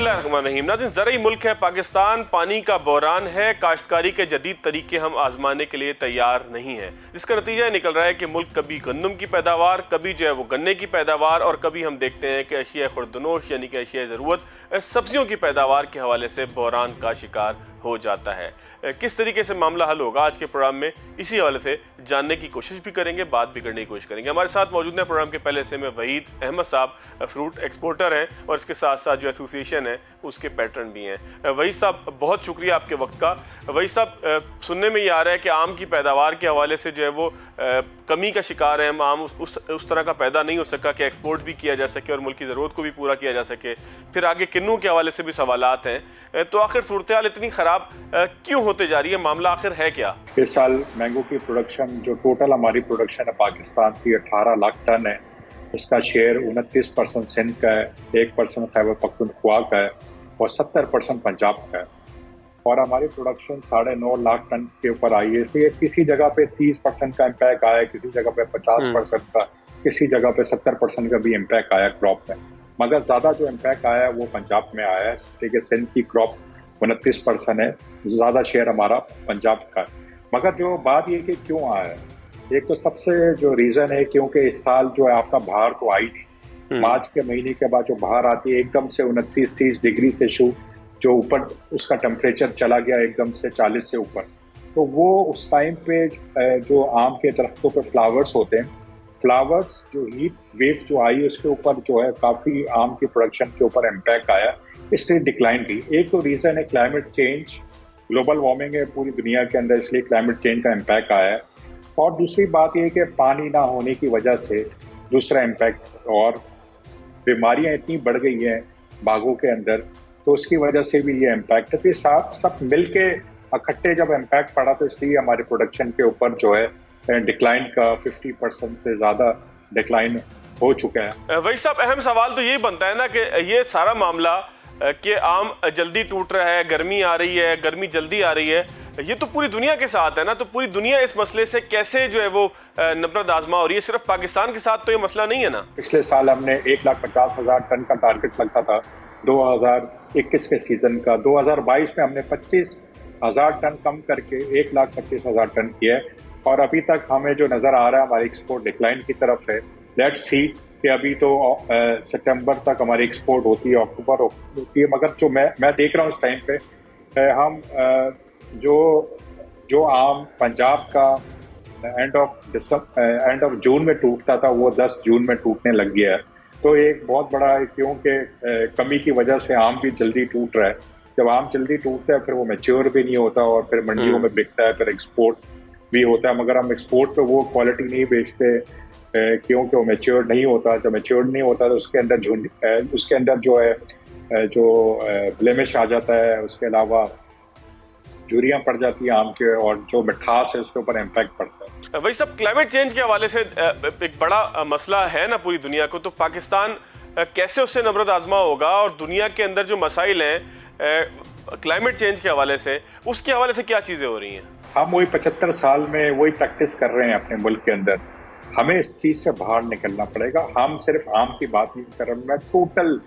बिस्मिल्लाहिर्रहमानिर्रहीम। नाज़रीन, ज़रई मुल्क है पाकिस्तान, पानी का बहरान है, काश्तकारी के जदीद तरीके हम आजमाने के लिए तैयार नहीं है, जिसका नतीजा निकल रहा है कि मुल्क कभी गंदम की पैदावार, कभी जो है वो गन्ने की पैदावार, और कभी हम देखते हैं कि अशिया खुर्दनोश यानी कि अशिया ज़रूरत सब्जियों की पैदावार के हवाले से बहरान का शिकार हो जाता है। किस तरीके से मामला हल होगा, आज के प्रोग्राम में इसी हवाले से जानने की कोशिश भी करेंगे, बात भी करने की कोशिश करेंगे। हमारे साथ मौजूद है प्रोग्राम के पहले से में वहीद अहमद साहब, फ्रूट एक्सपोर्टर हैं और इसके साथ साथ जो एसोसिएशन है उसके पैटर्न भी हैं। वहीद साहब, बहुत शुक्रिया आपके वक्त का। वहीद साहब, सुनने में ये आ रहा है कि आम की पैदावार के हवाले से जो है वो कमी का शिकार है, हम आम उस तरह का पैदा नहीं हो सका कि एक्सपोर्ट भी किया जा सके और मुल्क की ज़रूरत को भी पूरा किया जा सके। फिर आगे किन्नू के हवाले से भी सवालात हैं। तो आखिर सूरत हाल इतनी ख़राब क्यों होते जा रही है, मामला आखिर है क्या? इस साल मैंगो की प्रोडक्शन, जो टोटल हमारी प्रोडक्शन है पाकिस्तान की 18 लाख टन है, इसका शेयर 29% सिंध का है, 1% खैबर पख्तूनख्वा का है और 70% पंजाब का है। और हमारी प्रोडक्शन 9.5 लाख टन के ऊपर आई है। तो ये किसी जगह पे 30% का इम्पैक्ट आया, किसी जगह पे 50% का, किसी जगह पे 70% का भी इम्पैक्ट आया क्रॉप में। मगर ज्यादा जो इम्पैक्ट आया वो पंजाब में आया है, इसलिए कि सिंध की क्रॉप 29% है, ज्यादा शेयर हमारा पंजाब का है। मगर जो बात ये कि क्यों आया है, एक तो सबसे जो रीजन है क्योंकि इस साल जो है आपका बाहर तो आई नहीं। मार्च के महीने के बाद जो बाहर आती है एकदम से 29-30 डिग्री से जो ऊपर उसका टेम्परेचर चला गया एकदम से 40 से ऊपर, तो वो उस टाइम पे जो आम के दरख्तों पे फ्लावर्स होते हैं, फ्लावर्स जो हीट वेव जो आई उसके ऊपर जो है काफी आम की प्रोडक्शन के ऊपर इम्पैक्ट आया, इसलिए डिक्लाइन थी। एक तो रीजन है क्लाइमेट चेंज, ग्लोबल वार्मिंग है पूरी दुनिया के अंदर, इसलिए क्लाइमेट चेंज का इम्पैक्ट आया है। और दूसरी बात यह कि पानी ना होने की वजह से दूसरा इम्पैक्ट, और बीमारियां इतनी बढ़ गई हैं बागों के अंदर, तो उसकी वजह से भी ये इम्पैक्ट है। तो साथ सब मिलके इकट्ठे जब इम्पैक्ट पड़ा, तो इसलिए हमारे प्रोडक्शन के ऊपर जो है डिक्लाइन का 50% से ज्यादा डिक्लाइन हो चुका है। वही साहब, अहम सवाल तो यही बनता है ना कि ये सारा मामला कि आम जल्दी टूट रहा है, गर्मी आ रही है, गर्मी जल्दी आ रही है, ये तो पूरी दुनिया के साथ है ना। तो पूरी दुनिया इस मसले से कैसे जो है वो नफरत आजमा हो रही है? सिर्फ पाकिस्तान के साथ तो ये मसला नहीं है ना। पिछले साल हमने 1,50,000 टन का टारगेट लगता था 2021 के सीजन का। 2022 में हमने 25,000 टन कम करके 1,25,000 टन किया है, और अभी तक हमें जो नजर आ रहा है हमारी एक्सपोर्ट डिक्लाइन की तरफ है। लेट्स सी कि अभी तो सितंबर तक हमारी एक्सपोर्ट होती है, अक्टूबर होती है, मगर जो मैं देख रहा हूँ इस टाइम पे हम जो आम पंजाब का एंड ऑफ जून में टूटता था वो 10 जून में टूटने लग गया है। तो एक बहुत बड़ा है क्योंकि कमी की वजह से आम भी जल्दी टूट रहा है। जब आम जल्दी टूटता है फिर वो मैच्योर भी नहीं होता और फिर मंडियों में बिकता है, फिर एक्सपोर्ट भी होता है, मगर हम एक्सपोर्ट पे वो क्वालिटी नहीं बेचते क्योंकि वो मैच्योर नहीं होता। जब मैच्योर नहीं होता तो उसके अंदर जो है जो ब्लेमिश आ जाता है, उसके अलावा झुर्रियाँ पड़ जाती है आम के, और जो मिठास है उसके ऊपर इम्पैक्ट पड़ता है। वही सब क्लाइमेट चेंज के हवाले से एक बड़ा मसला है ना पूरी दुनिया को, तो पाकिस्तान कैसे उससे नफरत आजमा होगा? और दुनिया के अंदर जो मसाइल हैं क्लाइमेट चेंज के हवाले से, उसके हवाले से क्या चीज़ें हो रही हैं? हम वही 75 साल में वही प्रैक्टिस कर रहे हैं अपने मुल्क के अंदर। हमें इस चीज़ से बाहर निकलना पड़ेगा। हम सिर्फ आम की बात नहीं कर रहे, मैं टोटल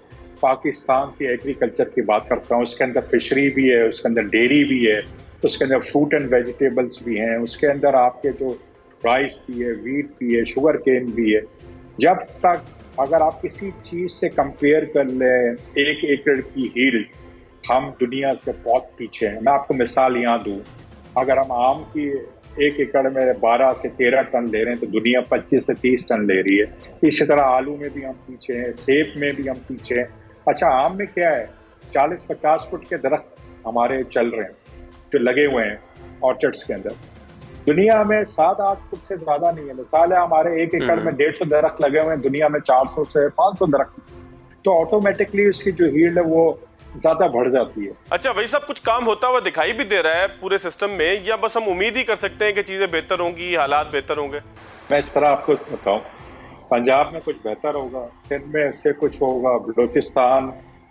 पाकिस्तान की एग्रीकल्चर की बात करता हूँ। उसके अंदर फिशरी भी है, उसके अंदर डेयरी भी है, उसके अंदर फ्रूट एंड वेजिटेबल्स भी हैं, उसके अंदर आपके जो राइस भी है, वीट भी है, शुगर केन भी है। जब तक अगर आप किसी चीज़ से कंपेयर कर लें 1 एकड़ की हील्ड, हम दुनिया से बहुत पीछे हैं। मैं आपको मिसाल यहाँ दूँ, अगर हम आम की 1 एकड़ में 12 से 13 टन ले रहे हैं तो दुनिया 25 से 30 टन ले रही है। इसी तरह आलू में भी हम पीछे हैं, सेब में भी हम पीछे हैं। अच्छा, आम में क्या है, 40-50 फुट के दरख्त हमारे चल रहे हैं जो लगे हुए हैं ऑर्चर्ड्स के अंदर। दुनिया में 7-8 फुट से ज्यादा नहीं है। मिसाल है, हमारे 1 एकड़ में 150 दरख्त लगे हुए हैं, दुनिया में 400 से 500 दरख्त, तो ऑटोमेटिकली उसकी जो हील्ड है वो ज्यादा बढ़ जाती है। अच्छा, वही सब कुछ काम होता हुआ दिखाई भी दे रहा है पूरे सिस्टम में, या बस हम उम्मीद ही कर सकते हैं कि चीजें बेहतर होंगी, हालात बेहतर होंगे? मैं इस तरह आपको बताऊं, पंजाब में कुछ बेहतर होगा, सिंध में इससे कुछ होगा, बलूचिस्तान,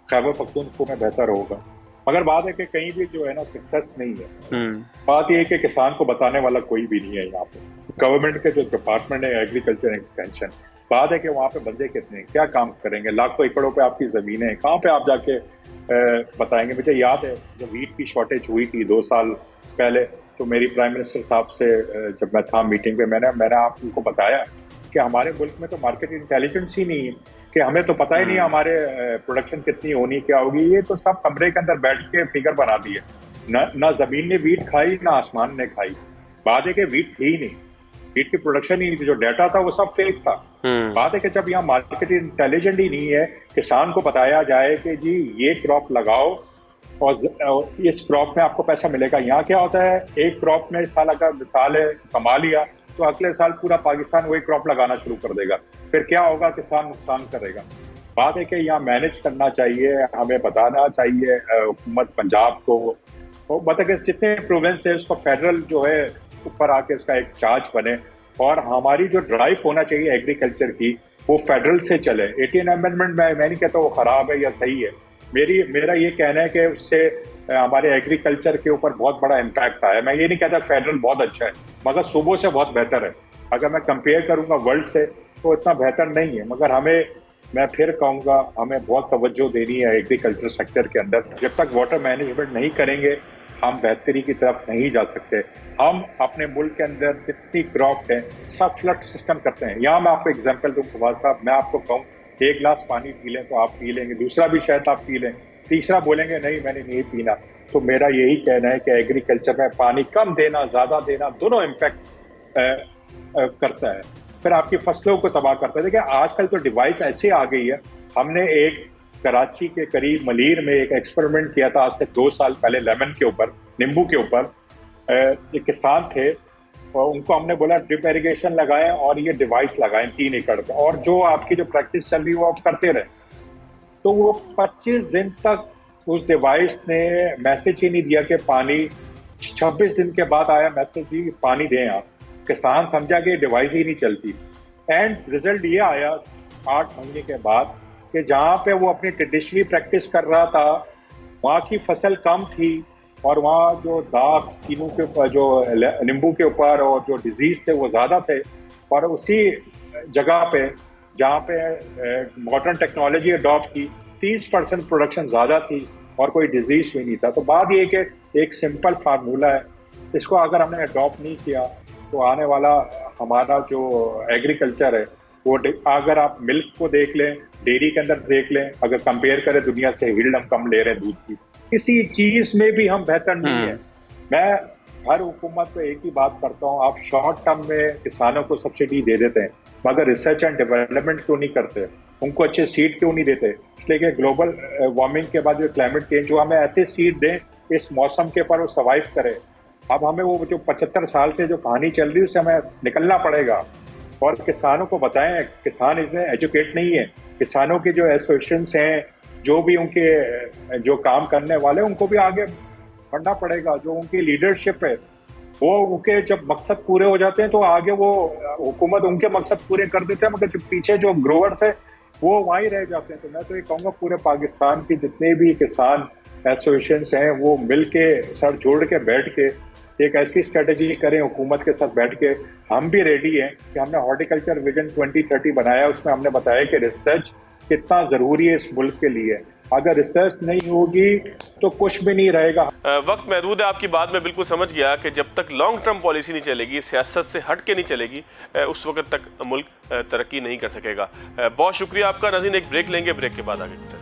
खैबर पख्तूनख्वा में बेहतर होगा, मगर बात है कि कहीं भी जो है ना सक्सेस नहीं है। बात यह है कि किसान को बताने वाला कोई भी नहीं है यहाँ पे। गवर्नमेंट के जो डिपार्टमेंट है एग्रीकल्चर एक्सटेंशन, बात है कि वहाँ पे बंदे कितने हैं, क्या काम करेंगे, लाखों एकड़ों पे आपकी ज़मीनें हैं, कहाँ पे आप जाके बताएंगे। मुझे याद है जब वीट की शॉर्टेज हुई थी 2 साल पहले, तो मेरी प्राइम मिनिस्टर साहब से जब मैं था मीटिंग पे, मैंने आपको बताया कि हमारे मुल्क में तो मार्केट इंटेलिजेंस ही नहीं है, कि हमें तो पता ही नहीं हमारे प्रोडक्शन कितनी होनी क्या होगी। ये तो सब कमरे के अंदर बैठ के फिगर बना दिए, ना जमीन ने वीट खाई ना आसमान ने खाई। बात है कि वीट थी ही नहीं, वीट की प्रोडक्शन ही नहीं थी, जो डाटा था वो सब फेक था। बात है कि जब यहाँ मार्केट इंटेलिजेंट ही नहीं है, किसान को बताया जाए कि जी ये क्रॉप लगाओ और इस क्रॉप में आपको पैसा मिलेगा। यहाँ क्या होता है, एक क्रॉप में इस साल अगर मिसाल है कमा लिया तो अगले साल पूरा पाकिस्तान वही क्रॉप लगाना शुरू कर देगा, फिर क्या होगा, किसान नुकसान करेगा। बात है कि यहाँ मैनेज करना चाहिए, हमें बताना चाहिए हुकूमत पंजाब को, मतलब कि जितने प्रोविंस है उसको फेडरल जो है ऊपर आके इसका एक चार्ज बने, और हमारी जो ड्राइव होना चाहिए एग्रीकल्चर की वो फेडरल से चले। 18 अमेंडमेंट मैं नहीं कहता वो खराब है या सही है, मेरा ये कहना है कि उससे हमारे एग्रीकल्चर के ऊपर बहुत बड़ा इम्पैक्ट आया। मैं ये नहीं कहता फेडरल बहुत अच्छा है, मगर सूबों से बहुत बेहतर है। अगर मैं कंपेयर करूंगा वर्ल्ड से तो इतना बेहतर नहीं है, मगर मैं फिर कहूंगा हमें बहुत तवज्जो देनी है एग्रीकल्चर सेक्टर के अंदर। जब तक वाटर मैनेजमेंट नहीं करेंगे हम बेहतरी की तरफ नहीं जा सकते। हम अपने मुल्क के अंदर जितनी क्रॉप है सब फ्लड सिस्टम करते हैं। यहाँ मैं आपको एग्जांपल दूं फवाद साहब, मैं आपको कहूँ 1 गिलास पानी पी लें तो आप पी लेंगे, दूसरा भी शायद आप पी लें, तीसरा बोलेंगे नहीं मैंने नहीं पीना। तो मेरा यही कहना है कि एग्रीकल्चर में पानी कम देना ज्यादा देना दोनों इम्पैक्ट करता है, फिर आपकी फसलों को तबाह करता है। देखिए आजकल तो डिवाइस ऐसे आ गई है, हमने एक कराची के करीब मलीर में एक एक्सपेरिमेंट किया था आज से 2 साल पहले, लेमन के ऊपर, नींबू के ऊपर। एक किसान थे और उनको हमने बोला ड्रिप इरिगेशन लगाएं और ये डिवाइस लगाएं 3 एकड़ पे, और जो आपकी जो प्रैक्टिस चल रही है वो आप करते रहे। तो वो 25 दिन तक उस डिवाइस ने मैसेज ही नहीं दिया कि पानी, 26 दिन के बाद आया मैसेज ही पानी दें आप। किसान समझा कि डिवाइस ही नहीं चलती। एंड रिजल्ट ये आया 8 महीने के बाद कि जहाँ पे वो अपनी ट्रेडिशनली प्रैक्टिस कर रहा था वहाँ की फसल कम थी, और वहाँ जो दाग तीनों के ऊपर, जो नींबू के ऊपर और जो डिजीज थे वो ज्यादा थे, और उसी जगह पे जहाँ पे मॉडर्न टेक्नोलॉजी अडॉप्ट की 30% प्रोडक्शन ज्यादा थी और कोई डिजीज भी नहीं था। तो बात ये कि एक सिंपल फार्मूला है, इसको अगर हमने अडॉप्ट नहीं किया तो आने वाला हमारा जो एग्रीकल्चर है वो, अगर आप मिल्क को देख लें, डेयरी के अंदर देख लें, अगर कंपेयर करें दुनिया से, यील्ड हम कम ले रहे हैं दूध की, किसी चीज में भी हम बेहतर नहीं है। मैं हर हुकूमत पे एक ही बात करता हूँ, आप शॉर्ट टर्म में किसानों को सब्सिडी दे देते हैं मगर रिसर्च एंड डेवलपमेंट क्यों नहीं करते, उनको अच्छे सीड क्यों नहीं देते। इसलिए कि ग्लोबल वार्मिंग के बाद जो क्लाइमेट चेंज हुआ, हमें ऐसे सीड दें इस मौसम के पर वो सर्वाइव करे। अब हमें वो जो 75 साल से जो कहानी चल रही है उससे हमें निकलना पड़ेगा, और किसानों को बताएं, किसान इतने एजुकेट नहीं है, किसानों के जो एसोसिएशंस हैं, जो भी उनके जो काम करने वाले, उनको भी आगे बढ़ना पड़ेगा। जो उनकी लीडरशिप है वो, उनके जब मकसद पूरे हो जाते हैं तो आगे वो हुकूमत उनके मकसद पूरे कर देते हैं, मगर जो पीछे जो ग्रोवर्स है वो वहीं रह जाते हैं। तो मैं तो ये कहूँगा पूरे पाकिस्तान के जितने भी किसान एसोसिएशंस हैं वो मिल के सर जोड़ के बैठ के एक ऐसी स्ट्रेटेजी करें हुकूमत के साथ बैठ के। हम भी रेडी हैं कि हमने हॉर्टिकल्चर विजन 2030 बनाया, उसमें हमने बताया कि रिसर्च कितना जरूरी है इस मुल्क के लिए। अगर रिसर्च नहीं होगी तो कुछ भी नहीं रहेगा। वक्त महदूद है, आपकी बात में बिल्कुल समझ गया कि जब तक लॉन्ग टर्म पॉलिसी नहीं चलेगी, सियासत से हट के नहीं चलेगी, उस वक्त तक मुल्क तरक्की नहीं कर सकेगा। बहुत शुक्रिया आपका। नाज़रीन एक ब्रेक लेंगे, ब्रेक के बाद आगे।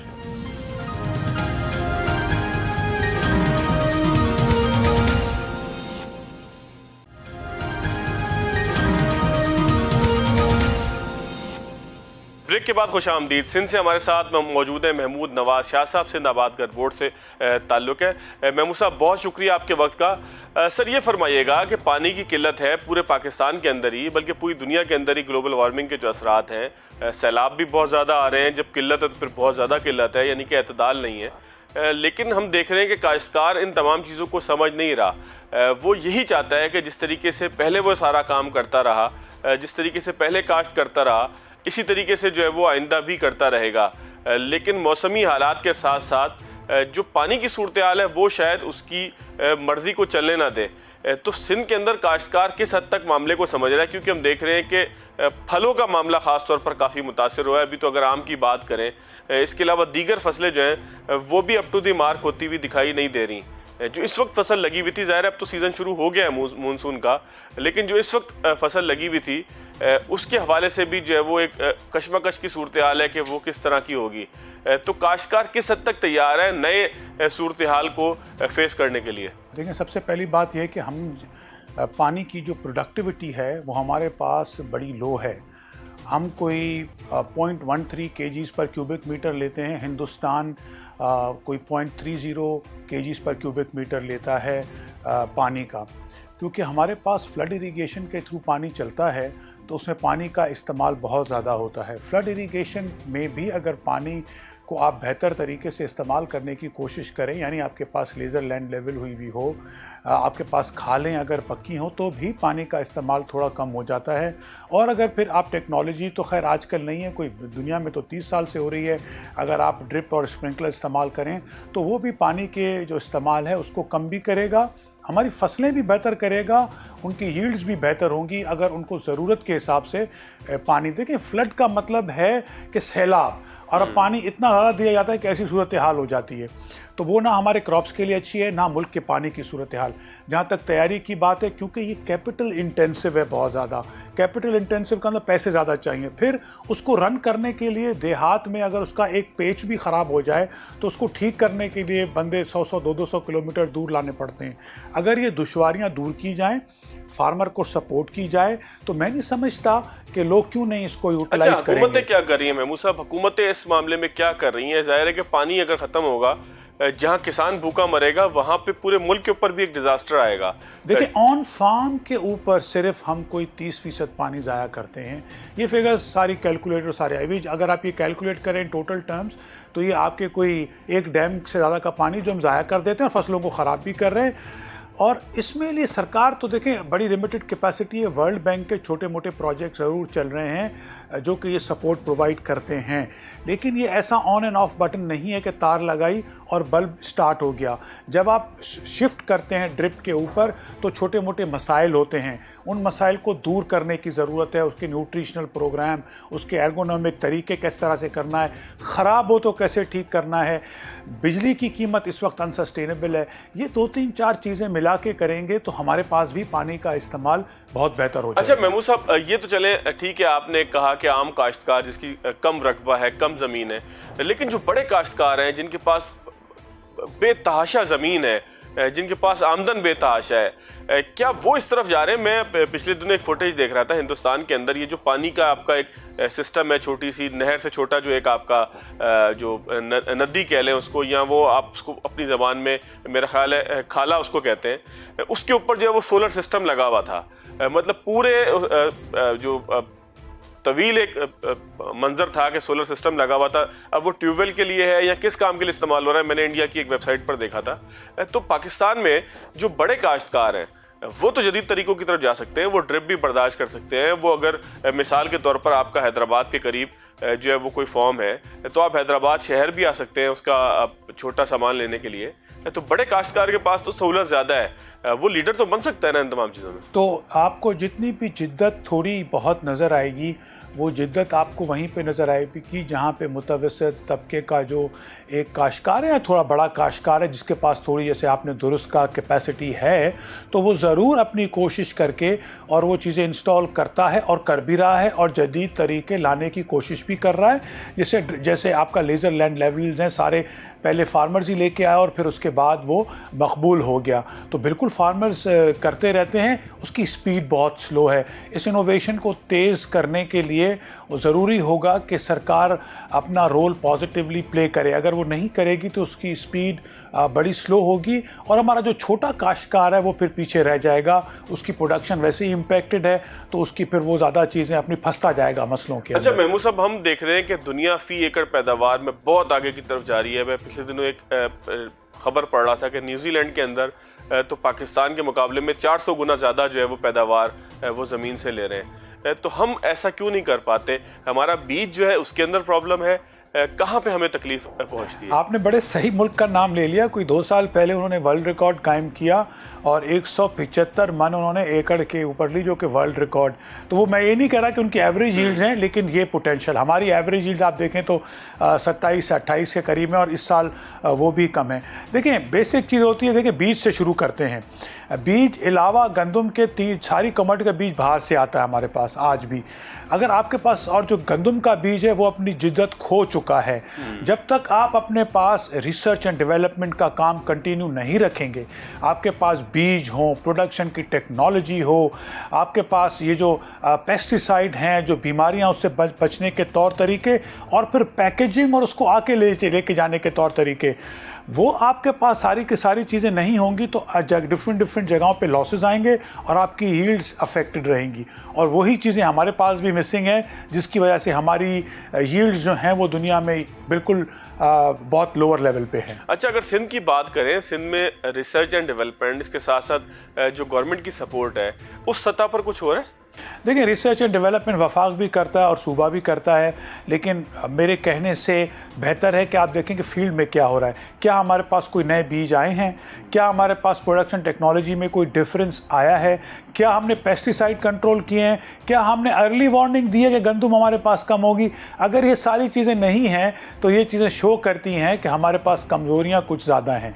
ब्रेक के बाद खुश आमदीद। सिंध से हमारे साथ मौजूद है महमूद नवाज शाह साहब, सिंध आबादगर बोर्ड से ताल्लुक़ है। महमूद साहब बहुत शुक्रिया आपके वक्त का। सर ये फरमाइएगा कि पानी की किल्लत है पूरे पाकिस्तान के अंदर ही, बल्कि पूरी दुनिया के अंदर ही ग्लोबल वार्मिंग के जो असरात हैं, सैलाब भी बहुत ज़्यादा आ रहे हैं, जब किल्लत है तो फिर बहुत ज़्यादा किल्लत है, यानी कि एतदाल नहीं है। लेकिन हम देख रहे हैं कि काश्तकार इन तमाम चीज़ों को समझ नहीं रहा। वो यही चाहता है कि जिस तरीके से पहले वो सारा काम करता रहा, जिस तरीके से पहले काश्त करता रहा, इसी तरीके से जो है वो आइंदा भी करता रहेगा। लेकिन मौसमी हालात के साथ साथ जो पानी की सूरत हाल है वो शायद उसकी मर्जी को चलने ना दे। तो सिंध के अंदर काश्तकार किस हद तक मामले को समझ रहा है, क्योंकि हम देख रहे हैं कि फलों का मामला ख़ास तौर पर काफ़ी मुतासर हुआ है। अभी तो अगर आम की बात करें, इसके अलावा दीगर फसलें जो हैं वो भी अप टू दी मार्क होती हुई दिखाई नहीं दे रही। जो इस वक्त फसल लगी हुई थी, ज़ाहिर है अब तो सीज़न शुरू हो गया है मानसून का, लेकिन जो इस वक्त फसल लगी हुई थी उसके हवाले से भी जो है वो एक कशमकश की सूरत हाल है कि वो किस तरह की होगी। तो काश्तकार किस हद तक तैयार है नए सूरत हाल को फेस करने के लिए? देखिए, सबसे पहली बात यह है कि हम पानी की जो प्रोडक्टिविटी है वो हमारे पास बड़ी लो है। हम कोई 0.13 kgs पर क्यूबिक मीटर लेते हैं, हिंदुस्तान कोई 0.30 kgs पर क्यूबिक मीटर लेता है पानी का। क्योंकि हमारे पास फ्लड इरिगेशन के थ्रू पानी चलता है तो उसमें पानी का इस्तेमाल बहुत ज़्यादा होता है। फ्लड इरिगेशन में भी अगर पानी को आप बेहतर तरीके से इस्तेमाल करने की कोशिश करें, यानी आपके पास लेज़र लैंड लेवल हुई भी हो, आपके पास खालें अगर पक्की हो, तो भी पानी का इस्तेमाल थोड़ा कम हो जाता है। और अगर फिर आप टेक्नोलॉजी तो खैर आजकल नहीं है, कोई दुनिया में तो 30 साल से हो रही है, अगर आप ड्रिप और स्प्रिंकलर इस्तेमाल करें तो वो भी पानी के जो इस्तेमाल है उसको कम भी करेगा, हमारी फसलें भी बेहतर करेगा, उनकी यील्ड्स भी बेहतर होंगी अगर उनको ज़रूरत के हिसाब से पानी। देखें, फ्लड का मतलब है कि सैलाब, और अब पानी इतना ज़्यादा दिया जाता है कि ऐसी सूरत हाल हो जाती है। तो वो ना हमारे क्रॉप्स के लिए अच्छी है, ना मुल्क के पानी की सूरत हाल। जहाँ तक तैयारी की बात है, क्योंकि ये कैपिटल इंटेंसिव है, बहुत ज़्यादा कैपिटल इंटेंसिव का मतलब पैसे ज़्यादा चाहिए। फिर उसको रन करने के लिए देहात में अगर उसका एक पेच भी ख़राब हो जाए तो उसको ठीक करने के लिए बंदे 100-100, 200 किलोमीटर दूर लाने पड़ते हैं। अगर ये दुश्वारियाँ दूर की जाएँ, फार्मर को सपोर्ट की जाए, तो मैं नहीं समझता कि लोग क्यों नहीं इसको यूटिलाइज करेंगे। हुकूमतें क्या कर रही हैं महमूद साहब? हुकूमतें इस मामले में क्या कर रही हैं? जाहिर है कि पानी अगर ख़त्म होगा, जहां किसान भूखा मरेगा, वहां पे पूरे मुल्क के ऊपर भी एक डिजास्टर आएगा। देखिए, ऑन फार्म के ऊपर सिर्फ हम कोई 30% पानी ज़ाया करते हैं। ये फिगर्स सारी कैलकुलेटर सारे आई, अगर आप ये कैलकुलेट करें टोटल टर्म्स, तो ये आपके कोई एक डैम से ज़्यादा का पानी जो हम ज़ाया कर देते हैं और फसलों को ख़राब भी कर रहे हैं। और इसमें लिए सरकार तो देखें बड़ी लिमिटेड कैपेसिटी है। वर्ल्ड बैंक के छोटे मोटे प्रोजेक्ट ज़रूर चल रहे हैं जो कि ये सपोर्ट प्रोवाइड करते हैं, लेकिन ये ऐसा ऑन एंड ऑफ बटन नहीं है कि तार लगाई और बल्ब स्टार्ट हो गया। जब आप शिफ्ट करते हैं ड्रिप के ऊपर तो छोटे मोटे मसाइल होते हैं, उन मसाइल को दूर करने की ज़रूरत है। उसके न्यूट्रिशनल प्रोग्राम, उसके एर्गोनॉमिक तरीके किस तरह से करना है, ख़राब हो तो कैसे ठीक करना है। बिजली की कीमत इस वक्त अनसस्टेनेबल है। ये 2-3-4 चीज़ें मिला के करेंगे तो हमारे पास भी पानी का इस्तेमाल बहुत बेहतर हो जाएगा। अच्छा महमूद साहब, ये तो चले ठीक है, आपने कहा कि आम काश्तकार जिसकी कम रकबा है, कम ज़मीन है, लेकिन जो बड़े काश्तकार हैं जिनके पास बेतहाशा ज़मीन है, जिनके पास आमदन बेतहाशा है, क्या वो इस तरफ जा रहे हैं? मैं पिछले दिनों एक फुटेज देख रहा था हिंदुस्तान के अंदर, ये जो पानी का आपका एक सिस्टम है, छोटी सी नहर से छोटा जो एक आपका जो नदी कह लें उसको, या वो आप उसको अपनी ज़बान में मेरा ख्याल है खाला उसको कहते हैं, उसके ऊपर जो है वो सोलर सिस्टम लगा हुआ था। मतलब पूरे जो तवील एक मंजर था कि सोलर सिस्टम लगा हुआ था। अब वो ट्यूबवेल के लिए है या किस काम के लिए इस्तेमाल हो रहा है, मैंने इंडिया की एक वेबसाइट पर देखा था। तो पाकिस्तान में जो बड़े काश्तकार हैं वो तो जदीद तरीकों की तरफ जा सकते हैं, वो ड्रिप भी बर्दाश्त कर सकते हैं। वो अगर मिसाल के तौर पर आपका हैदराबाद के करीब जो है वो कोई फॉर्म है तो आप हैदराबाद शहर भी आ सकते हैं उसका छोटा सामान लेने के लिए। तो बड़े काश्तकार के पास तो सहूलत ज़्यादा है, वो लीडर तो बन सकता है ना इन तमाम चीज़ों में। तो आपको जितनी भी जिद्दत थोड़ी बहुत नज़र आएगी, वो जिद्दत आपको वहीं पे नज़र आएगी कि जहाँ पे मुतवस्सित तबके का जो एक काश्तकार है, थोड़ा बड़ा काश्तकार है, जिसके पास थोड़ी, जैसे आपने दुरुस्त का कैपेसिटी है, तो वो ज़रूर अपनी कोशिश करके और वो चीज़ें इंस्टॉल करता है और कर भी रहा है और जदीद तरीके लाने की कोशिश भी कर रहा है। जैसे आपका लेज़र लैंड लेवल्स हैं, सारे पहले फार्मर्स ही लेके आया और फिर उसके बाद वो मकबूल हो गया। तो बिल्कुल फार्मर्स करते रहते हैं, उसकी स्पीड बहुत स्लो है। इस इनोवेशन को तेज़ करने के लिए वो ज़रूरी होगा कि सरकार अपना रोल पॉजिटिवली प्ले करे। अगर वो नहीं करेगी तो उसकी स्पीड बड़ी स्लो होगी और हमारा जो छोटा काश्तकार है वो फिर पीछे रह जाएगा। उसकी प्रोडक्शन वैसे ही इम्पेक्टेड है तो उसकी फिर वो ज़्यादा चीज़ें अपनी फंसता जाएगा मसलों के। अच्छा महमूद साहब, हम देख रहे हैं कि दुनिया फी एकड़ पैदावार में बहुत आगे की तरफ जा रही है। मैं पिछले दिनों एक खबर पढ़ रहा था कि न्यूजीलैंड के अंदर तो पाकिस्तान के मुकाबले में 400 गुना ज़्यादा जो है वो पैदावार वो ज़मीन से ले रहे हैं। तो हम ऐसा क्यों नहीं कर पाते? हमारा बीज जो है उसके अंदर प्रॉब्लम है कहाँ पे हमें तकलीफ पहुँचती है? आपने बड़े सही मुल्क का नाम ले लिया। कोई 2 साल पहले उन्होंने वर्ल्ड रिकॉर्ड कायम किया और 175 मन उन्होंने एकड़ के ऊपर ली, जो कि वर्ल्ड रिकॉर्ड। तो वो मैं ये नहीं कह रहा कि उनकी एवरेज यील्ड्स हैं, लेकिन ये पोटेंशियल, हमारी एवरेज यील्ड आप देखें तो 27-28 के करीब है और इस साल वो भी कम है। देखें, बेसिक चीज़ होती है, देखिए बीज से शुरू करते हैं। बीज अलावा गंदम के सारी कमोडिटी का बीज बाहर से आता है हमारे पास आज भी। अगर आपके पास, और जो गंदम का बीज है वो अपनी जिद्दत खो चुका है। जब तक आप अपने पास रिसर्च एंड डेवलपमेंट का काम कंटिन्यू नहीं रखेंगे, आपके पास बीज हो, प्रोडक्शन की टेक्नोलॉजी हो, आपके पास ये जो पेस्टिसाइड हैं, जो बीमारियां उससे बचने के तौर तरीके, और फिर पैकेजिंग और उसको आके लेके जाने के तौर तरीके, वो आपके पास सारी की सारी चीज़ें नहीं होंगी तो डिफरेंट जगहों पे लॉसेस आएंगे और आपकी यील्ड्स अफेक्टेड रहेंगी। और वही चीज़ें हमारे पास भी मिसिंग है, जिसकी वजह से हमारी यील्ड्स जो हैं वो दुनिया में बिल्कुल बहुत लोअर लेवल पे हैं। अच्छा, अगर सिंध की बात करें, सिंध में रिसर्च एंड डेवलपमेंट, इसके साथ साथ जो गवर्नमेंट की सपोर्ट है, उस सतह पर कुछ हो रहा है? देखिए, रिसर्च एंड डेवलपमेंट वफाक भी करता है और सूबा भी करता है, लेकिन मेरे कहने से बेहतर है कि आप देखें कि फील्ड में क्या हो रहा है। क्या हमारे पास कोई नए बीज आए हैं? क्या हमारे पास प्रोडक्शन टेक्नोलॉजी में कोई डिफरेंस आया है? क्या हमने पेस्टिसाइड कंट्रोल किए हैं? क्या हमने अर्ली वार्निंग दी है कि गंदम हमारे पास कम होगी? अगर ये सारी चीज़ें नहीं हैं तो ये चीज़ें शो करती हैं कि हमारे पास कमज़ोरियाँ कुछ ज़्यादा हैं।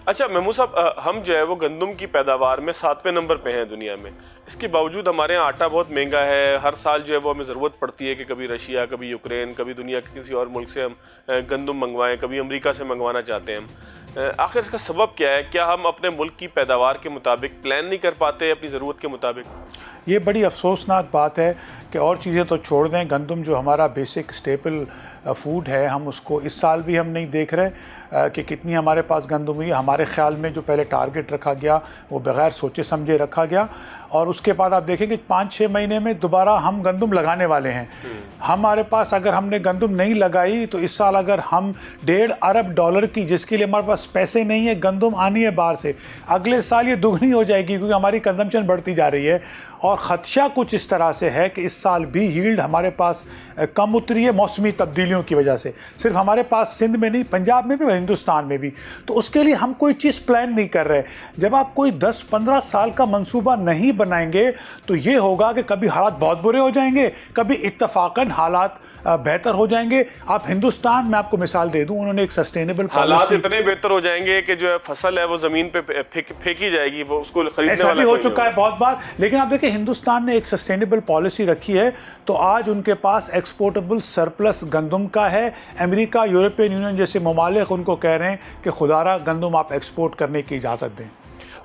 अच्छा महमूद साहब, हम जो है वो गंदम की पैदावार में 7वें नंबर पे हैं दुनिया में। इसके बावजूद हमारे यहाँ आटा बहुत महंगा है। हर साल जो है वो हमें ज़रूरत पड़ती है कि कभी रशिया, कभी यूक्रेन, कभी दुनिया के किसी और मुल्क से हम गंदम मंगवाएं, कभी अमेरिका से मंगवाना चाहते हैं हम। आखिर इसका सबब क्या है? क्या हम अपने मुल्क की पैदावार के मुताबिक प्लान नहीं कर पाते अपनी ज़रूरत के मुताबिक? ये बड़ी अफसोसनाक बात है कि और चीज़ें तो छोड़ दें, गंदम जो हमारा बेसिक स्टेपल फूड है, हम उसको इस साल भी हम नहीं देख रहे कि कितनी हमारे पास गंदम हुई। हमारे ख्याल में जो पहले टारगेट रखा गया वो बग़ैर सोचे समझे रखा गया, और उसके बाद आप देखेंगे 5-6 महीने में दोबारा हम गंदम लगाने वाले हैं। हमारे पास, अगर हमने गंदम नहीं लगाई तो इस साल अगर हम $1.5 अरब की, जिसके लिए हमारे पास पैसे नहीं है, गंदम आनी है बाहर से, अगले साल ये दुगनी हो जाएगी क्योंकि हमारी कंजम्पशन बढ़ती जा रही है। और ख़दशा कुछ इस तरह से है कि इस साल भी यील्ड हमारे पास कम उतरी है मौसमी तब्दीलियों की वजह से। सिर्फ हमारे पास सिंध में नहीं, पंजाब में भी, हिंदुस्तान में भी। तो उसके लिए हम कोई चीज़ प्लान नहीं कर रहे। जब आप कोई 10-15 साल का मंसूबा नहीं बनाएंगे तो ये होगा कि कभी हालात बहुत बुरे हो जाएंगे, कभी इत्तफाकन हालात बेहतर हो जाएंगे। आप हिंदुस्तान में, आपको मिसाल दे दूं, उन्होंने एक सस्टेनेबल हालात इतने बेहतर हो जाएंगे कि जो फसल है वो ज़मीन पे फेंकी जाएगी, वो उसको खरीदने ऐसा वाला भी हो चुका है बहुत बार। लेकिन आप देखिए, हिंदुस्तान ने एक सस्टेनेबल पॉलिसी रखी है, तो आज उनके पास एक्सपोर्टेबल सरप्लस गंदम का है। अमेरिका, यूरोपियन यूनियन जैसे ममालिक उनको कह रहे हैं कि खुदारा गंदम आप एक्सपोर्ट करने की इजाज़त दें।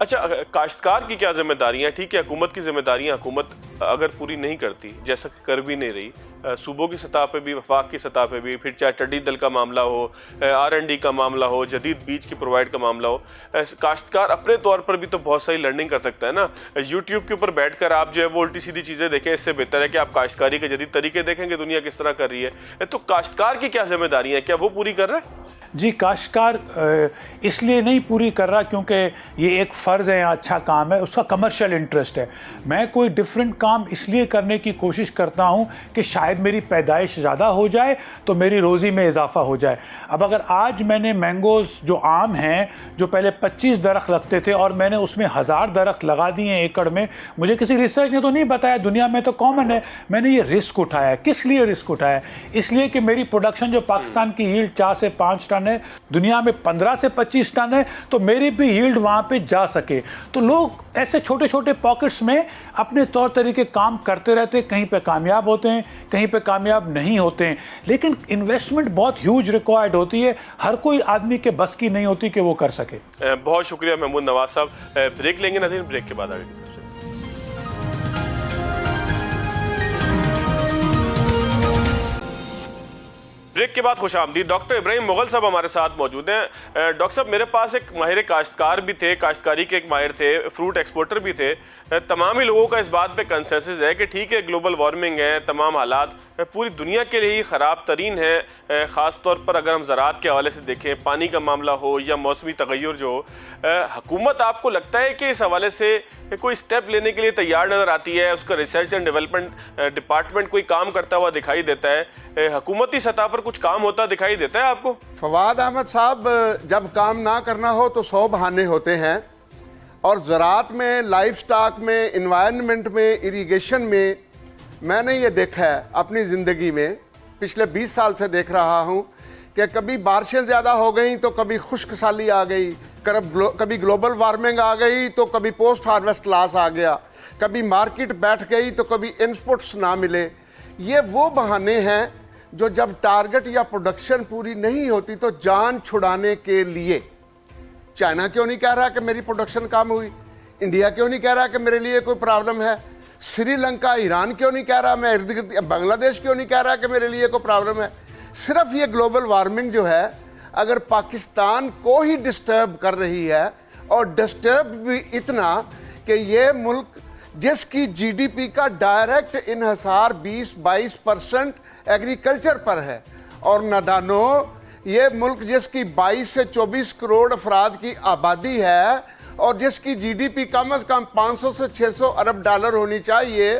अच्छा, काश्तकार की क्या जिम्मेदारियां? ठीक है, हुकूमत की जिम्मेदारियां हुकूमत अगर पूरी नहीं करती, जैसा कि कर भी नहीं रही, सूबों की सतह पे भी, वफाक की सतह पे भी, फिर चाहे टड्डी दल का मामला हो, R&D का मामला हो, जदीद बीज की प्रोवाइड का मामला हो, काश्तकार अपने तौर पर भी तो बहुत सारी लर्निंग कर सकता है ना। यूट्यूब के ऊपर बैठकर आप जो है वो उल्टी सीधी चीज़ें देखें, इससे बेहतर है कि आप काश्तकारी के जदीद तरीके देखेंगे दुनिया किस तरह कर रही है। तो काश्तकार की क्या जिम्मेदारियाँ हैं, क्या वो पूरी कर रहा है? जी, काश्तकार इसलिए नहीं पूरी कर रहा क्योंकि ये एक फ़र्ज़ है या अच्छा काम है, उसका कमर्शियल इंटरेस्ट है। मैं कोई डिफरेंट काम इसलिए करने की कोशिश करता हूँ कि शायद मेरी पैदाइश ज़्यादा हो जाए तो मेरी रोज़ी में इजाफ़ा हो जाए। अब अगर आज मैंने मैंगोज़, जो आम हैं, जो पहले 25 दरख्त लगते थे और मैंने उसमें 1000 दरख्त लगा दिए एकड़ में, मुझे किसी रिसर्च ने तो नहीं बताया, दुनिया में तो कॉमन है, मैंने ये रिस्क उठाया। किस लिए रिस्क उठाया? इसलिए कि मेरी प्रोडक्शन, जो पाकिस्तान की यील्ड 4 से 5 टन है, दुनिया में 15 से 25 टन है, तो मेरी भी यील्ड वहां पे जा सके। तो लोग ऐसे छोटे छोटे पॉकेट्स में अपने तौर तरीके काम करते रहते हैं, कहीं पे कामयाब होते हैं, कहीं पे कामयाब नहीं होते हैं, लेकिन इन्वेस्टमेंट बहुत ह्यूज रिक्वायर्ड होती है, हर कोई आदमी के बस की नहीं होती कि वो कर सके। बहुत शुक्रिया महमूद नवाज साहब। ब्रेक लेंगे नाज़रीन, ब्रेक के बाद आगे। ब्रेक के बाद खुशामदीद। डॉक्टर इब्राहिम मुगल साहब हमारे साथ मौजूद हैं। डॉक्टर साहब, मेरे पास एक माहिर काश्तकार भी थे, काश्तकारी के एक माहिर थे, फ्रूट एक्सपोर्टर भी थे। तमाम ही लोगों का इस बात पे कंसेंसस है कि ठीक है, ग्लोबल वार्मिंग है, तमाम हालात पूरी दुनिया के लिए ही ख़राब तरीन है, ख़ास तौर पर अगर हम ज़राअत के हवाले से देखें, पानी का मामला हो या मौसमी तगय्युर जो हो। हुकूमत आपको लगता है कि इस हवाले से कोई स्टेप लेने के लिए तैयार नज़र आती है? उसका रिसर्च एंड डेवलपमेंट डिपार्टमेंट कोई काम करता हुआ दिखाई देता है? हुकूमती सतह पर कुछ काम होता दिखाई देता है आपको? फवाद अहमद साहब, जब काम ना करना हो तो 100 बहाने होते हैं, और ज़राअत में, लाइफ स्टॉक में, इन्वायरमेंट में, इरिगेशन में मैंने ये देखा है अपनी ज़िंदगी में, पिछले 20 साल से देख रहा हूँ कि कभी बारिशें ज़्यादा हो गई तो कभी खुश्क साली आ गई, कभी ग्लोबल वार्मिंग आ गई तो कभी पोस्ट हार्वेस्ट लॉस आ गया, कभी मार्केट बैठ गई तो कभी इनपुट्स ना मिले। ये वो बहाने हैं जो जब टारगेट या प्रोडक्शन पूरी नहीं होती तो जान छुड़ाने के लिए। चाइना क्यों नहीं कह रहा कि मेरी प्रोडक्शन कम हुई? इंडिया क्यों नहीं कह रहा कि मेरे लिए कोई प्रॉब्लम है? श्रीलंका, ईरान क्यों नहीं कह रहा? मैं इर्द गिर्द बांग्लादेश क्यों नहीं कह रहा कि मेरे लिए कोई प्रॉब्लम है? सिर्फ ये ग्लोबल वार्मिंग जो है अगर पाकिस्तान को ही डिस्टर्ब कर रही है, और डिस्टर्ब भी इतना कि ये मुल्क जिसकी जीडीपी का डायरेक्ट इन्हिसार 20-22% एग्रीकल्चर पर है, और नादानो ये मुल्क जिसकी 22 से 24 करोड़ अफराद की आबादी है और जिसकी जीडीपी कम से कम 500 से 600 अरब डॉलर होनी चाहिए,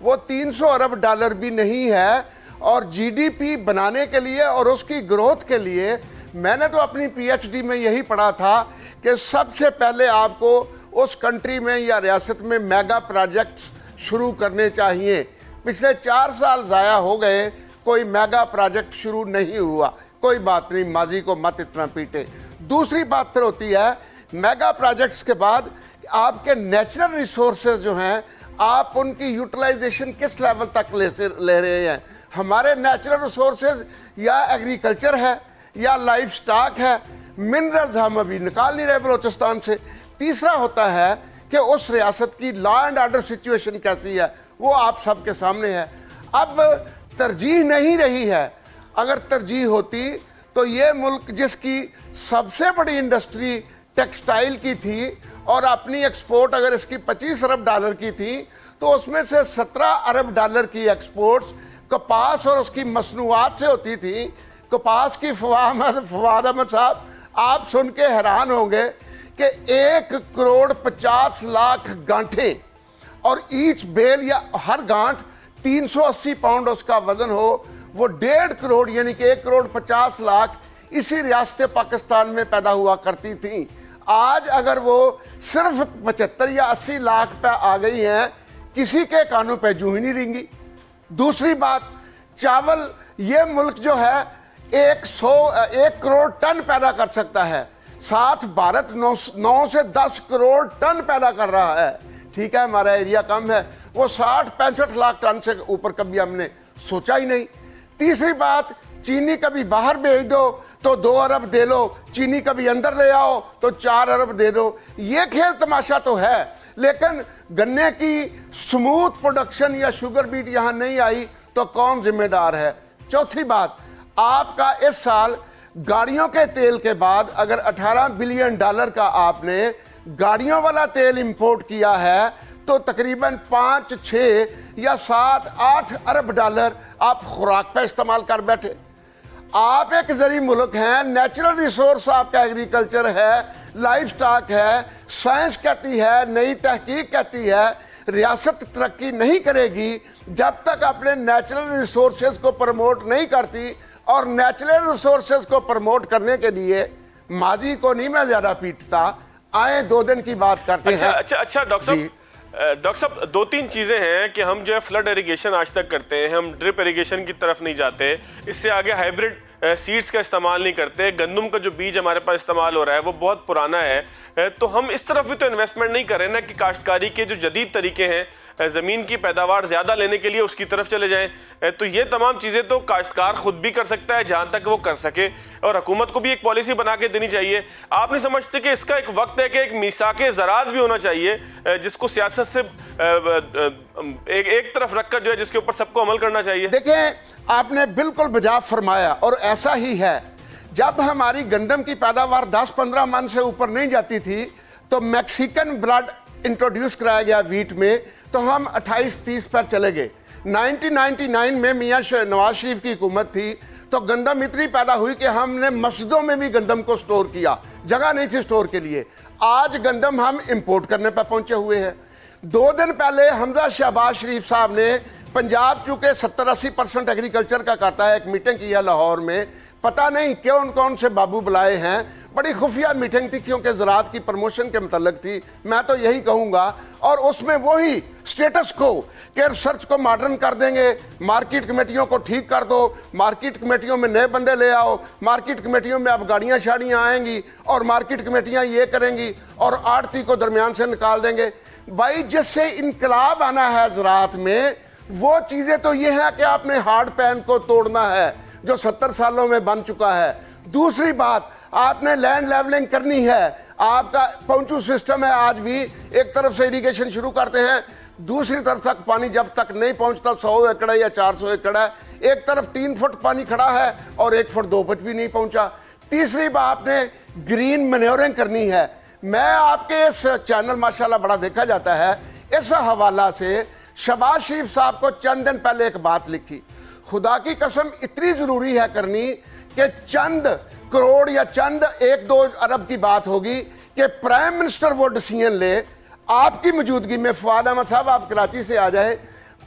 वो 300 अरब डॉलर भी नहीं है। और जीडीपी बनाने के लिए और उसकी ग्रोथ के लिए मैंने तो अपनी पीएचडी में यही पढ़ा था कि सबसे पहले आपको उस कंट्री में या रियासत में मेगा प्रोजेक्ट्स शुरू करने चाहिए। पिछले 4 साल ज़ाया हो गए, कोई मेगा प्रोजेक्ट शुरू नहीं हुआ। कोई बात नहीं, माजी को मत इतना पीटे। दूसरी बात फिर होती है मेगा प्रोजेक्ट्स के बाद आपके नेचुरल रिसोर्सेज जो हैं, आप उनकी यूटिलाइजेशन किस लेवल तक ले रहे हैं? हमारे नेचुरल रिसोर्सेज या एग्रीकल्चर है या लाइफ स्टॉक है, मिनरल्स हम अभी निकाल नहीं रहे बलोचिस्तान से। तीसरा होता है कि उस रियासत की लॉ एंड ऑर्डर सिचुएशन कैसी है, वो आप सबके सामने है। अब तरजीह नहीं रही है। अगर तरजीह होती तो ये मुल्क जिसकी सबसे बड़ी इंडस्ट्री टेक्सटाइल की थी और अपनी एक्सपोर्ट अगर इसकी 25 अरब डॉलर की थी, तो उसमें से 17 अरब डॉलर की एक्सपोर्ट्स कपास और उसकी मसनूआत से होती थी। कपास की फवाद अहमद साहब, आप सुन के हैरान होंगे कि 1 करोड़ 50 लाख गांठें, और ईच बेल या हर गांठ 380 पाउंड उसका वजन हो, वो 1.5 करोड़ यानी कि 1 करोड़ 50 लाख इसी रियासत पाकिस्तान में पैदा हुआ करती थी। आज अगर वो सिर्फ 75 या 80 लाख पे आ गई हैं, किसी के कानों पे जूं ही नहीं रेंगी। दूसरी बात, चावल, ये मुल्क जो है 1 करोड़ टन पैदा कर सकता है, साथ भारत 9 से 10 करोड़ टन पैदा कर रहा है। ठीक है, हमारा एरिया कम है, वो 60-65 लाख टन से ऊपर कभी हमने सोचा ही नहीं। तीसरी बात, चीनी कभी बाहर भेज दो तो 2 अरब दे लो, चीनी कभी अंदर ले आओ तो 4 अरब दे दो। ये खेल तमाशा तो है, लेकिन गन्ने की स्मूथ प्रोडक्शन या शुगर बीट यहां नहीं आई तो कौन जिम्मेदार है? चौथी बात, आपका इस साल गाड़ियों के तेल के बाद अगर 18 बिलियन डॉलर का आपने गाड़ियों वाला तेल इंपोर्ट किया है, तो तकरीबन 5, 6 या 7, 8 अरब डॉलर आप खुराक पे इस्तेमाल कर बैठे। आप एक जरी मुल्क हैं, नेचुरल रिसोर्स आपका एग्रीकल्चर है, लाइफ स्टॉक है, साइंस कहती है, नई तहकीक कहती है, रियासत तरक्की नहीं करेगी जब तक अपने नेचुरल रिसोर्सेज को प्रमोट नहीं करती। और नेचुरल रिसोर्सेज को प्रमोट करने के लिए माजी को नहीं मैं ज्यादा पीटता, आए 2 दिन की बात करते हैं। अच्छा डॉक्टर साहब 2-3 चीजें हैं कि हम जो है फ्लड इरिगेशन आज तक करते हैं, हम ड्रिप इरिगेशन की तरफ नहीं जाते, इससे आगे हाइब्रिड सीड्स का इस्तेमाल नहीं करते, गंदम का जो बीज हमारे पास इस्तेमाल हो रहा है वो बहुत पुराना है, तो हम इस तरफ भी तो इन्वेस्टमेंट नहीं कर रहे ना कि काश्तकारी के जो जदीद तरीके हैं ज़मीन की पैदावार ज़्यादा लेने के लिए उसकी तरफ चले जाएं। तो ये तमाम चीज़ें तो काश्तकार खुद भी कर सकता है जहाँ तक वो कर सके, और हुकूमत को भी एक पॉलिसी बना के देनी चाहिए। आप नहीं समझते कि इसका एक वक्त है कि एक मीसाके ज़राअत भी होना चाहिए जिसको सियासत से एक तरफ रखकर जो है जिसके ऊपर सबको अमल करना चाहिए? देखिए, आपने बिल्कुल बजाय फरमाया, और ऐसा ही है। जब हमारी गंदम की पैदावार 10-15 मन से ऊपर नहीं जाती थी तो मैक्सिकन ब्लड इंट्रोड्यूस कराया गया वीट में, तो हम 28-30 पर चले गए। 1999 में मियां नवाज शरीफ की हुकूमत थी तो गंदम इतनी पैदा हुई कि हमने मस्जिदों में भी गंदम को स्टोर किया, जगह नहीं थी स्टोर के लिए। आज गंदम हम इंपोर्ट करने पर पहुंचे हुए हैं। 2 दिन पहले हमजा शहबाज शरीफ साहब ने, पंजाब चूंकि 70-80% एग्रीकल्चर का करता है, एक मीटिंग की है लाहौर में। पता नहीं कौन कौन से बाबू बुलाए हैं, बड़ी खुफिया मीटिंग थी क्योंकि ज़राअत की प्रमोशन के मतलब थी। मैं तो यही कहूँगा, और उसमें वही स्टेटस को कि रिसर्च को मॉडर्न कर देंगे, मार्केट कमेटियों को ठीक कर दो, मार्केट कमेटियों में नए बंदे ले आओ, मार्केट कमेटियों में अब गाड़ियाँ शाड़ियाँ आएंगी और मार्केट कमेटियाँ ये करेंगी और आड़ती को दरमियान से निकाल देंगे। भाई जिससे इनकलाब आना है ज़राअत में, वो चीज़ें तो ये हैं कि आपने हार्ड पैन को तोड़ना है जो 70 सालों में बन चुका है। दूसरी बात, आपने लैंड लेवलिंग करनी है। आपका पहुंचू सिस्टम है, आज भी एक तरफ से इरिगेशन शुरू करते हैं, दूसरी तरफ तक पानी जब तक नहीं पहुंचता, 100 एकड़ है या 400 एकड़ है, एक तरफ 3 फुट पानी खड़ा है और 1 फुट 2 फुट भी नहीं पहुंचा। तीसरी बात, आपने ग्रीन मैन्योरिंग करनी है। मैं आपके इस चैनल माशाल्लाह बड़ा देखा जाता है, इस हवाला से शहबाज शरीफ साहब को चंद दिन पहले एक बात लिखी, खुदा की कसम इतनी जरूरी है करनी कि चंद करोड़ या चंद 1-2 अरब की बात होगी कि प्राइम मिनिस्टर वो डिसीजन ले आपकी मौजूदगी में। फवाद अहमद साहब आप कराची से आ जाए,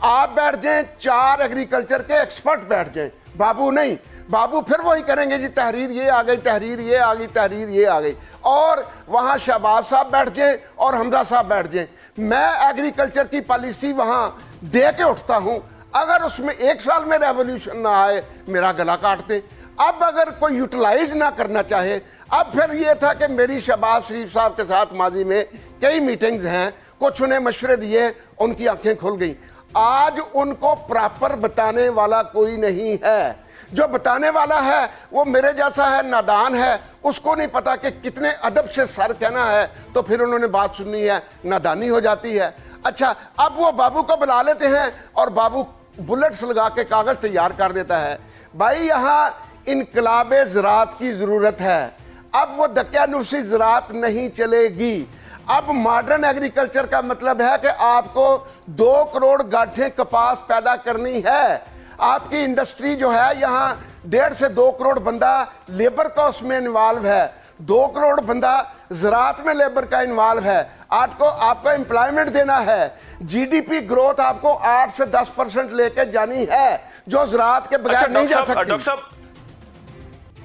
आप बैठ जाएं, 4 एग्रीकल्चर के एक्सपर्ट बैठ जाएं, बाबू नहीं, बाबू फिर वही करेंगे जी तहरीर ये आ गई, तहरीर ये आ गई, तहरीर ये आ गई, और वहां शहबाज साहब बैठ जाएं और हमजा साहब बैठ जाएं। मैं एग्रीकल्चर की पॉलिसी वहां दे के उठता हूं, अगर उसमें 1 साल में रेवोल्यूशन ना आए मेरा गला काटते। अब अगर कोई यूटिलाइज ना करना चाहे, अब फिर ये था कि मेरी शहबाज शरीफ साहब के साथ माजी में कई मीटिंग्स हैं, कुछ उन्हें मशवरे दिए, उनकी आंखें खुल गई। आज उनको प्रॉपर बताने वाला कोई नहीं है, जो बताने वाला है वो मेरे जैसा है, नादान है, उसको नहीं पता कि कितने अदब से सर कहना है, तो फिर उन्होंने बात सुननी है, नादानी हो जाती है। अच्छा, अब वो बाबू को बुला लेते हैं और बाबू बुलेट्स लगा के कागज तैयार कर देता है। भाई यहाँ इनकलाबे ज़राअत की जरूरत है। अब वो दकियानुसी ज़राअत नहीं चलेगी। अब मॉडर्न एग्रीकल्चर का मतलब है कि आपको 2 करोड़ गांठें कपास पैदा करनी है। आपकी इंडस्ट्री जो है, यहाँ 1.5 से 2 करोड़ बंदा लेबर का उसमें इन्वॉल्व है, 2 करोड़ बंदा ज़राअत में लेबर का इन्वॉल्व है। आपको एम्प्लॉयमेंट देना है। जीडीपी ग्रोथ आपको 8 से 10% लेके जानी है, जो ज़राअत के बगैर नहीं जा सकती।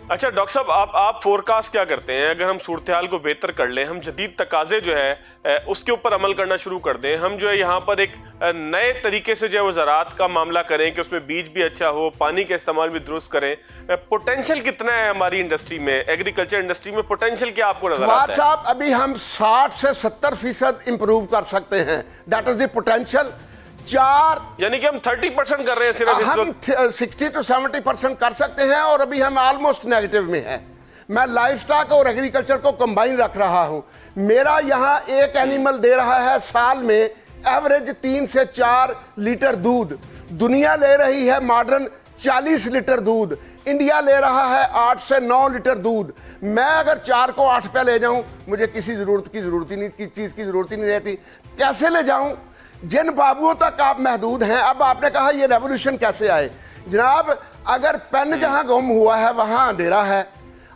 अच्छा डॉक्टर साहब, आप फोरकास्ट क्या करते हैं? अगर हम सूरत हाल को बेहतर कर लें, हम जदीद तकाजे जो है उसके ऊपर अमल करना शुरू कर दें, हम जो है यहाँ पर एक नए तरीके से जो है वो ज़राअत का मामला करें कि उसमें बीज भी अच्छा हो, पानी का इस्तेमाल भी दुरुस्त करें, पोटेंशियल कितना है हमारी इंडस्ट्री में, एग्रीकल्चर इंडस्ट्री में पोटेंशियल क्या आपको नजर आता है? साहब, अभी हम 60 से 70% इंप्रूव कर सकते हैं, दैट इज द पोटेंशियल। यानी कि हम 30% कर रहे हैं सिर्फ इस वक्त। 60 to 70% कर सकते हैं और अभी हम ऑलमोस्ट नेगेटिव में हैं। मैं लाइफ स्टॉक और एग्रीकल्चर को कंबाइन रख रहा हूं। मेरा यहां एक एनिमल दे रहा है साल में एवरेज 3 से 4 लीटर दूध। दुनिया ले रही है मॉडर्न 40 लीटर दूध, इंडिया ले रहा है 8 से 9 लीटर दूध। मैं अगर 4 को 8 पे ले जाऊं, मुझे किसी जरूरत ही नहीं, किसी चीज की जरूरत ही नहीं रहती। कैसे ले जाऊं? जिन बाबुओं तक आप महदूद हैं। अब आपने कहा ये रेवोल्यूशन कैसे आए? जनाब, अगर पेन जहां गुम हुआ है वहां अंधेरा है,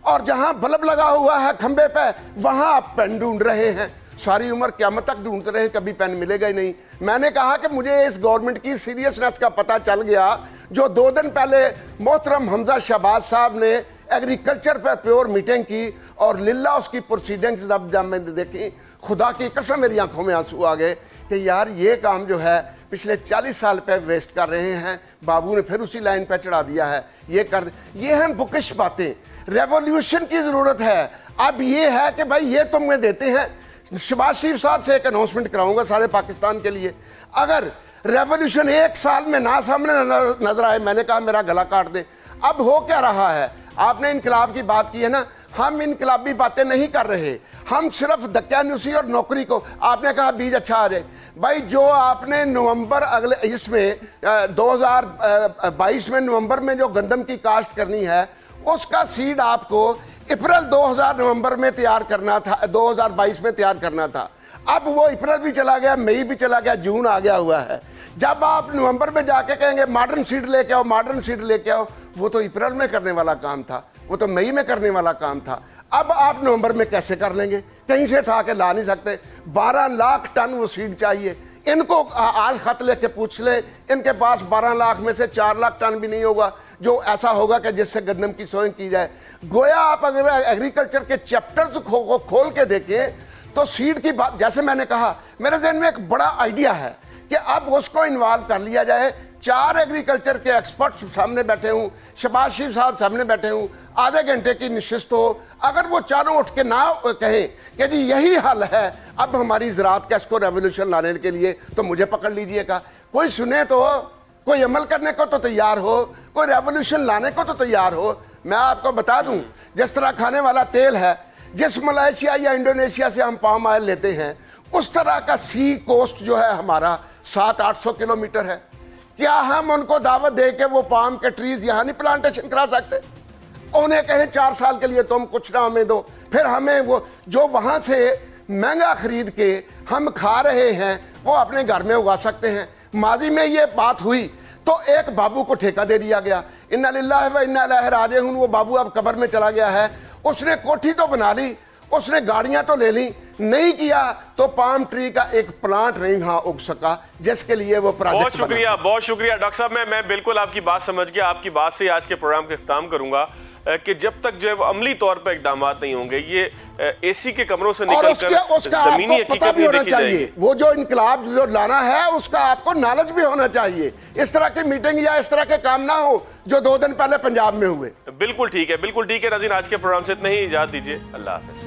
और जहां बल्ब लगा हुआ है खंबे पे वहां आप पेन ढूंढ रहे हैं। सारी उम्र क़यामत तक ढूंढते रहे, कभी पेन मिलेगा ही नहीं। मैंने कहा कि मुझे इस गवर्नमेंट की सीरियसनेस का पता चल गया, जो 2 दिन पहले मोहतरम हमजा शहबाज साहब ने एग्रीकल्चर पर प्योर मीटिंग की और लिल्ला उसकी प्रोसीडिंग्स जब मैंने देखी, खुदा की कसम मेरी आंखों में आंसू आ गए कि यार ये काम जो है पिछले 40 साल पे वेस्ट कर रहे हैं, बाबू ने फिर उसी लाइन पे चढ़ा दिया है। ये हैं बुकिश बातें। रेवोल्यूशन की जरूरत है। अब ये है कि भाई ये तुम्हें देते हैं। शहबाज शरीफ साहब से एक अनाउंसमेंट कराऊंगा सारे पाकिस्तान के लिए, अगर रेवोल्यूशन 1 साल में ना सामने नजर आए, मैंने कहा मेरा गला काट दे। अब हो क्या रहा है? आपने इनकलाब की बात की है ना, हम इनकलाबी बातें नहीं कर रहे, हम सिर्फ दकियानुसी और नौकरी को। आपने कहा बीज अच्छा आ जाए। भाई जो आपने नवंबर अगले इसमें 2022 में नवंबर में जो गंदम की काश्त करनी है, उसका सीड आपको अप्रैल 2000 नवंबर में तैयार करना था, 2022 में तैयार करना था। अब वो अप्रैल भी चला गया, मई भी चला गया, जून आ गया हुआ है। जब आप नवंबर में जाके कहेंगे मॉडर्न सीड लेके आओ, मॉडर्न सीड लेके आओ, वो तो अप्रैल में करने वाला काम था, वो तो मई में करने वाला काम था। अब आप नवंबर में कैसे कर लेंगे? कहीं से उठा के ला नहीं सकते। 12 लाख टन वो सीड चाहिए। इनको आज खत लेके पूछ ले, इनके पास 12 लाख में से 4 लाख टन भी नहीं होगा जो ऐसा होगा कि जिससे गंदम की सोइंग की जाए। गोया आप अगर एग्रीकल्चर के चैप्टर्स को खोल के देखें तो सीड की बात, जैसे मैंने कहा, मेरे जहन में एक बड़ा आइडिया है कि अब उसको इन्वॉल्व कर लिया जाए। 4 एग्रीकल्चर के एक्सपर्ट्स सामने बैठे हूं, शबाशी साहब सामने बैठे हूं, आधे घंटे की निशिस्त हो। अगर वो चारों उठ के ना कहें कि जी यही हल है अब हमारी ज़राअत का इसको रेवोल्यूशन लाने के लिए, तो मुझे पकड़ लीजिएगा। कोई सुने तो, कोई अमल करने को तो तैयार हो, कोई रेवोल्यूशन लाने को तो तैयार हो। मैं आपको बता दूं, जिस तरह खाने वाला तेल है, जिस मलेशिया या इंडोनेशिया से हम पाम ऑयल लेते हैं, उस तरह का सी कोस्ट जो है हमारा 700-800 किलोमीटर है। क्या हम उनको दावत दे के वो पाम के ट्रीज यहां नहीं प्लांटेशन करा सकते? उन्हें कहें 4 साल के लिए तुम कुछ ना हमें दो, फिर हमें वो जो वहां से महंगा खरीद के हम खा रहे हैं वो अपने घर में उगा सकते हैं। माजी में ये बात हुई तो एक बाबू को ठेका दे दिया गया, इन्ना लिल्लाहि व इन्ना इलैहि राजिऊन। वो बाबू अब कब्र में चला गया है। उसने कोठी तो बना ली, उसने गाड़ियां तो ले ली, नहीं किया तो पाम ट्री का एक प्लांट नहीं वहां उग सका जिसके लिए वो प्रोजेक्ट। बहुत शुक्रिया डॉक्टर साहब। मैं बिल्कुल आपकी बात समझ गया। आपकी बात से आज के प्रोग्राम का इख्तिताम करूंगा कि जब तक जो है वो अमली तौर पर इकदाम नहीं होंगे, ये एसी के कमरों से निकलकर जमीनी हकीकत भी देखी जाएगी। वो जो इनकलाब जो लाना है उसका आपको नॉलेज भी होना चाहिए। इस तरह की मीटिंग या इस तरह के काम ना हो जो 2 दिन पहले पंजाब में हुए। बिल्कुल ठीक है, बिल्कुल ठीक है। नाज़रीन, आज के प्रोग्राम से इतना ही, इजाज़त दीजिए। अल्लाह हाफ़िज़।